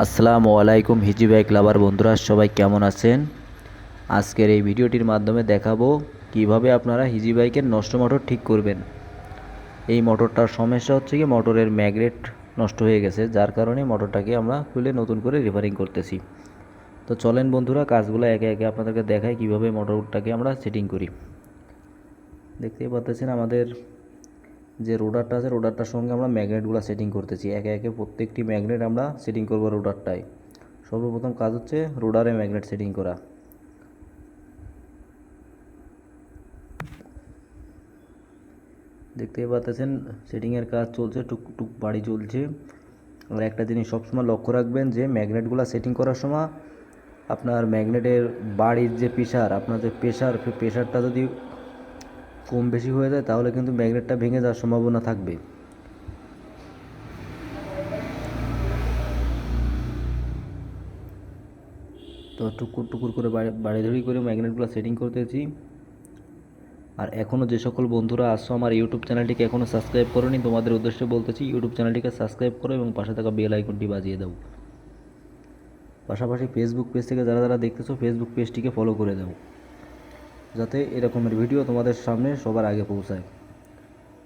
আসসালামু আলাইকুম হিজি বাইক লাভার বন্ধুরা, সবাই কেমন আছেন? আজকের এই ভিডিওটির মাধ্যমে দেখাবো কিভাবে আপনারা হিজি বাইকের নষ্ট মোটর ঠিক করবেন। এই মোটরটার সমস্যা হচ্ছে কি মোটরের ম্যাগনেট নষ্ট হয়ে গেছে, যার কারণে মোটরটাকে আমরা খুলে নতুন করে রিপেয়ারিং করতেছি। তো চলেন বন্ধুরা, কাজগুলো একে একে আপনাদেরকে দেখাই কিভাবে মোটরটাকে আমরা সেটিং করি। দেখতেই পাচ্ছেন আমাদের যে রোডারটা আছে, রোডারটার সঙ্গে আমরা ম্যাগনেটগুলো সেটিং করতেছি। একে একে প্রত্যেকটি ম্যাগনেট আমরা সেটিং করবো রোডারটায়। সর্বপ্রথম কাজ হচ্ছে রোডারে ম্যাগনেট সেটিং করা। দেখতেই পাচ্ছেন সেটিংয়ের কাজ চলছে, টুকটুক বাড়ি চলছে। আর একটা জিনিস সবসময় লক্ষ্য রাখবেন যে ম্যাগনেটগুলো সেটিং করার সময় আপনার ম্যাগনেটের বাড়ির যে প্রেশার, আপনার যে প্রেশারটা যদি কম বেশি হয়ে যায় তাহলে কিন্তু ম্যাগনেটটা ভেঙে যাওয়ার সম্ভাবনা থাকবে। তো টুকুর টুকুর করে বাড়ি করে ম্যাগনেটগুলো সেটিং করতেছি। আর এখনও যে সকল বন্ধুরা আসছো আমার ইউটিউব চ্যানেলটিকে এখনও সাবস্ক্রাইব করোনি, তোমাদের উদ্দেশ্যে বলতেছি ইউটিউব চ্যানেলটিকে সাবস্ক্রাইব করো এবং পাশে থাকা বেল আইকনটি বাজিয়ে দাও। পাশাপাশি ফেসবুক পেজ থেকে যারা যারা দেখতেছো ফেসবুক পেজটিকে ফলো করে দাও, যাতে এরকমের ভিডিও তোমাদের সামনে সবার আগে পৌঁছায়।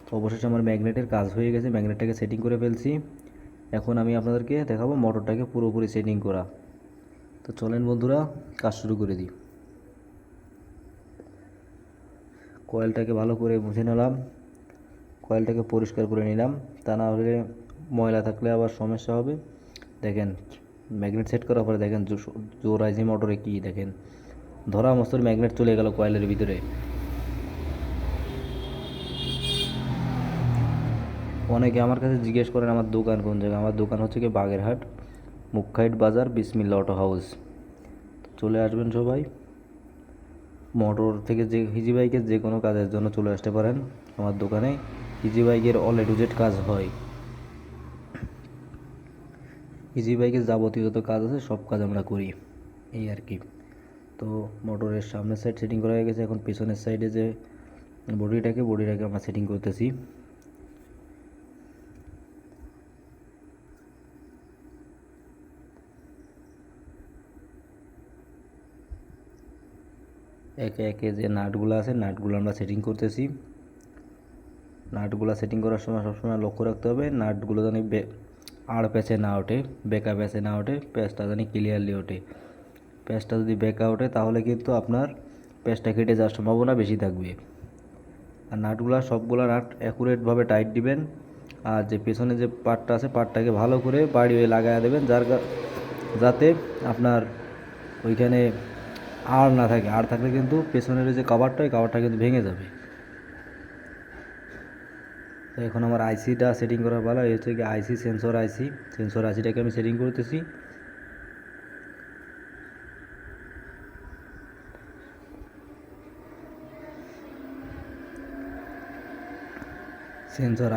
তো অবশেষে আমার ম্যাগনেটের কাজ হয়ে গেছে, ম্যাগনেটটাকে সেটিং করে ফেলছি। এখন আমি আপনাদেরকে দেখাবো মোটরটাকে পুরোপুরি সেটিং করা। তো চলেন বন্ধুরা, কাজ শুরু করে দিই। কয়েলটাকে ভালো করে মুছে নিলাম, কয়েলটাকে পরিষ্কার করে নিলাম, তা না হলে ময়লা থাকলে আবার সমস্যা হবে। দেখেন ম্যাগনেট সেট করার পরে দেখেন জোর আইসি মোটরে কি দেখেন ধরা মস্তর ম্যাগনেট চলে গেল কয়েলের ভিতরে। অনেকে আমার কাছে জিজ্ঞেস করেন আমার দোকান কোন জায়গায়। আমার দোকান হচ্ছে কি বাগেরহাট মুখাইট বাজার বিসমিল্লা অটো হাউস। চলে আসবেন সবাই। মোটর থেকে যে হিজি বাইকের যে কোনো কাজের জন্য চলে আসতে পারেন আমার দোকানে। হিজি বাইকের অল এ টু জেড কাজ হয়। ইজি বাইকের যাবতীয় যত কাজ আছে সব কাজ আমরা করি, এই আর কি। তো মোটরের সামনের সাইড সেটিং করা হয়ে গেছে, এখন পিছনের সাইডে যে বডিটাকে আমরা সেটিং করতেছি। একে একে যে নাটগুলো আছে নাটগুলো আমরা সেটিং করতেছি। নাটগুলো সেটিং করার সময় সবসময় লক্ষ্য রাখতে হবে নাটগুলো জানি আড় প্যাচে না ওঠে, বেঁকা প্যাচে না ওঠে, প্যাচটা জানি ক্লিয়ারলি ওঠে। প্যাচটা যদি বেঁকা ওঠে তাহলে কিন্তু আপনার প্যাচটা কেটে যাওয়ার সম্ভাবনা বেশি থাকবে। আর নাটগুলা সবগুলা নাট অ্যাকুরেটভাবে টাইট দিবেন। আর যে পেছনে যে পার্টটা আছে পার্টটাকে ভালো করে বাড়ি লাগায় দেবেন, যাতে আপনার ওইখানে আড় না থাকে। আড় থাকলে কিন্তু পেছনের যে কভারটা ওই কভারটা কিন্তু ভেঙে যাবে। তো এখন আমার আইসিটা সেটিং করার পালা। এই হচ্ছে কি আইসি, সেন্সর আইসিটাকে আমি সেটিং করতেছি। সেন্সর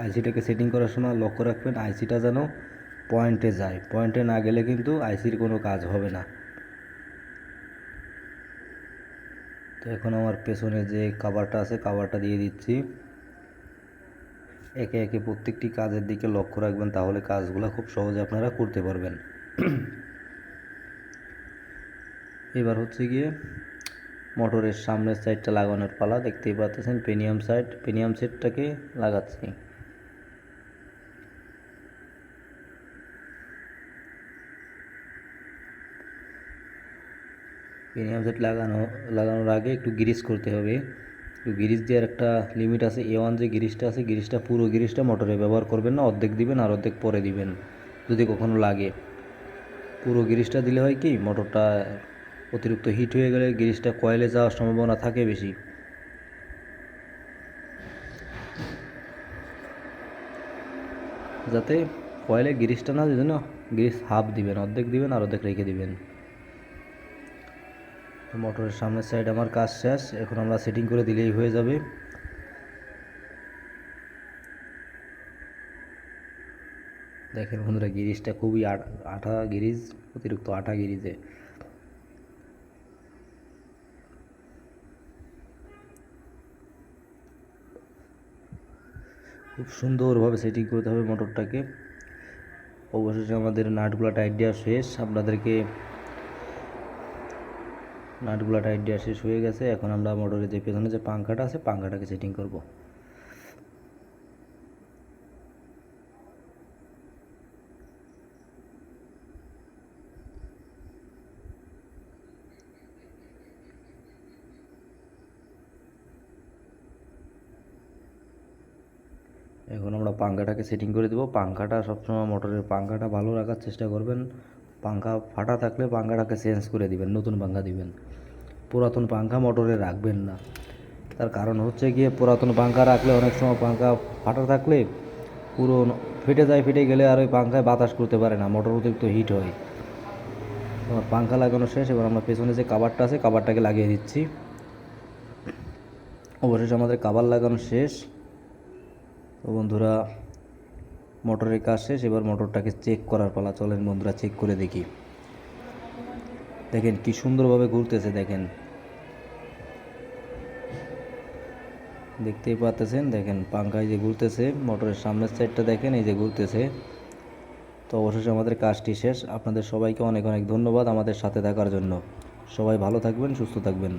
আইসিটাকে সেটিং করার সময় লক্ষ্য রাখবেন আইসিটা যেন পয়েন্টে যায়। পয়েন্টে না গেলে কিন্তু আইসির কোনো কাজ হবে না। তো এখন আমার পেছনে যে কভারটা আছে কভারটা দিয়ে দিচ্ছি। একে একে প্রত্যেকটি কাজের দিকে লক্ষ্য রাখবেন, তাহলে কাজগুলো খুব সহজে আপনারা করতে পারবেন। এবার হচ্ছে গিয়ে মোটরের সামনের সাইডটা লাগানোর পালা। দেখতেই পাচ্ছেন পেনিয়াম সেটটাকে লাগাচ্ছি। পেনিয়াম সেট লাগানোর আগে একটু গ্রিস করতে হবে। একটু গ্রিস দেওয়ার একটা লিমিট আছে। A1 যে গ্রিসটা আছে, পুরো গ্রিসটা মোটরে ব্যবহার করবেন না, অর্ধেক দিবেন আর অর্ধেক পরে দিবেন যদি কখনো লাগে। পুরো গ্রিসটা দিলে হয় কি মোটরটা অতিরিক্ত হিট হয়ে গেলে গ্রিসটা কয়েলে যাওয়ার সম্ভাবনা থাকে বেশি। যাতে কয়েলে গ্রিসটা না, যেন গ্রিস হাফ দিবেন, অর্ধেক দিবেন আর অর্ধেক রেখে দিবেন। মোটরের সামনের সাইড আমার কাজ শেষ, এখন আমরা সেটিং করে দিলেই হয়ে যাবে। দেখেন বন্ধুরা গিরিজটা খুবই আঠা গিরিজ, অতিরিক্ত আঠা গিরিজে। খুব সুন্দরভাবে সেটিং করতে হবে মোটরটাকে। অবশেষে আমাদের নাটগুলো টাইট দেওয়া শেষ। আপনাদেরকে নাটগুলো টাইট দেওয়া শেষ হয়ে গেছে। এখন আমরা মোটরের যে পেছনে যে পাংখাটা আছে পাংখাটাকে সেটিং করব। এখন আমরা পাংখাটাকে সেটিং করে দেবো। পাংখাটা সবসময় মোটরের পাংখাটা ভালো রাখার চেষ্টা করবেন। পাংখা ফাটা থাকলে পাংখাটাকে চেঞ্জ করে দিবেন, নতুন পাংখা দিবেন। পুরাতন পাংখা মোটরে রাখবেন না। তার কারণ হচ্ছে গিয়ে পুরাতন পাংখা রাখলে অনেক সময় পাংখা ফাটা থাকলে পুরো ফেটে যায়, ফেটে গেলে আর ওই পাংখায় বাতাস করতে পারে না, মোটর অতিরিক্ত হিট হয়। আমার পাংখা লাগানো শেষ। এবার আমরা পেছনে যে কাভারটা আছে কাভারটাকে লাগিয়ে দিচ্ছি। অবশেষে আমাদের কাভার লাগানো শেষ। তো বন্ধুরা, মোটরের কাজ শেষ। এবার মোটরটাকে চেক করার পালা। চলেন বন্ধুরা চেক করে দেখি। দেখেন কি সুন্দরভাবে ঘুরতেছে, দেখেন, দেখতেই পাচ্ছেন। দেখেন পাংখায় যে ঘুরতেছে, মোটরের সামনের সাইডটা দেখেন, এই যে ঘুরতেছে। তো অবশেষে আমাদের কাজটি শেষ। আপনাদের সবাইকে অনেক অনেক ধন্যবাদ আমাদের সাথে থাকার জন্য। সবাই ভালো থাকবেন, সুস্থ থাকবেন।